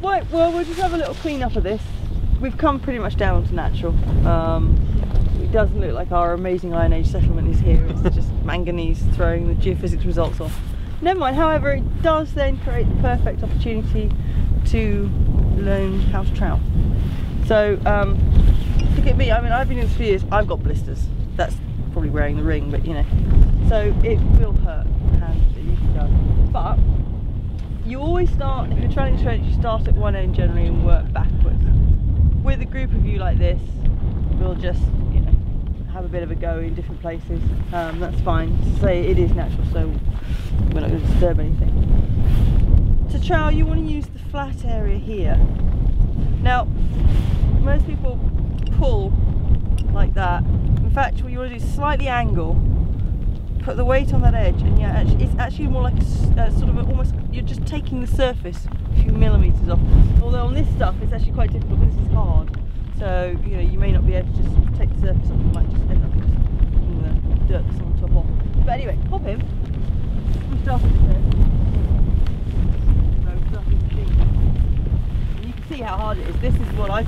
Right, well, we'll just have a little clean up of this. We've come pretty much down to natural. It doesn't look like our amazing Iron Age settlement is here. It's just manganese throwing the geophysics results off. Never mind, however, it does then create the perfect opportunity to learn how to trowel. So, look at me, I mean, I've been in this for years, I've got blisters. That's probably wearing the ring, but you know. So it will hurt hands, it usually does. But you always start, if you're troweling straight, you start at one end generally and work backwards. With a group of you like this, we'll just, you know, have a bit of a go in different places. That's fine. Say it is natural, so we're not going to disturb anything. To trowel, you want to use the flat area here. Now, most people pull like that. In fact, what you want to do is slightly angle, put the weight on that edge, and yeah, it's actually more like a sort of almost, you're just taking the surface a few millimetres off. Although on this stuff it's actually quite difficult because this is hard. So, you know, you may not be able to just take the surface off, you might just end up just picking the dirt that's on top off. But anyway, pop in. We start with this. And you can see how hard it is. This is what I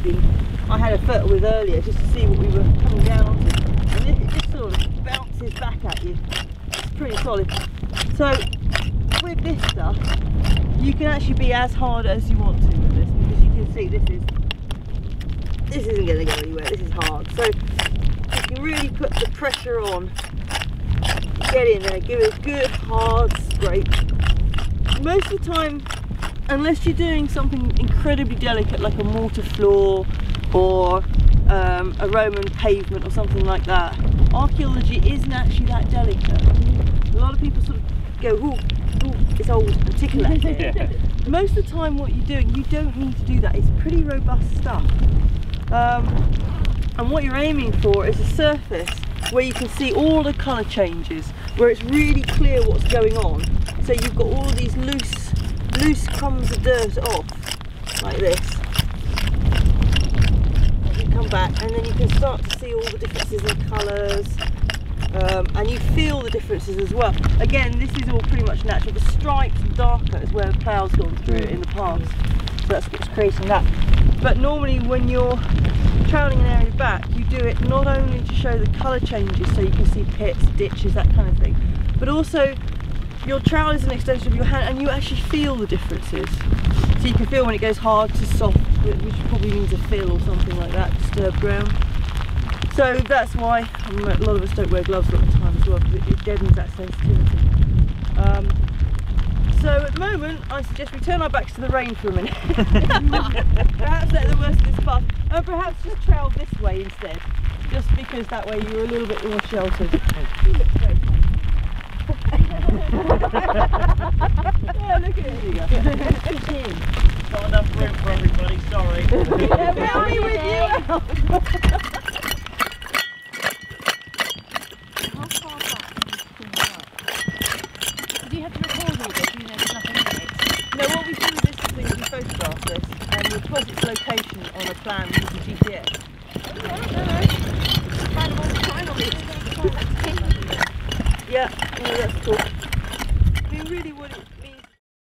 had a foot with earlier, just to see what we were coming down onto. And it just sort of bounces back at you. It's pretty solid. So with this stuff, you can actually be as hard as you want to with this, because you can see this isn't going to go anywhere. This is hard. So you can really put the pressure on. Get in there, give it a good hard scrape. Most of the time, unless you're doing something incredibly delicate like a mortar floor or a Roman pavement or something like that, archaeology isn't actually that delicate. A lot of people sort of go, ooh, it's old, and tickle at it. Yeah. Most of the time what you're doing, you don't need to do that. It's pretty robust stuff. And what you're aiming for is a surface where you can see all the colour changes, where it's really clear what's going on. So you've got all these loose crumbs of dirt off, like this. You come back and then you can start to see all the differences in colours, and you feel the differences as well. Again, this is all pretty much natural. The stripes are darker is where the plough's gone through it in the past, so that's what's creating that. But normally when you're troweling an area back, you do it not only to show the colour changes, so you can see pits, ditches, that kind of thing, but also your trowel is an extension of your hand and you actually feel the differences. So you can feel when it goes hard to soft, which probably means a fill or something like that, disturbed ground. So that's why a lot of us don't wear gloves all the time as well, because it deadens that sensitivity. So at the moment, I suggest we turn our backs to the rain for a minute. Perhaps let the worst of this pass, and perhaps just trowel this way instead, just because that way you're a little bit more sheltered. You look very yeah, look at it. Here you go. Not enough room for everybody, sorry. Yeah, we'll be with you. How far back do you have to record all this, even though there's nothing in it? No, what we do with this thing is we photograph this and we'll plot its location on a plan with the GPS. Yeah, that's cool. I mean, really what it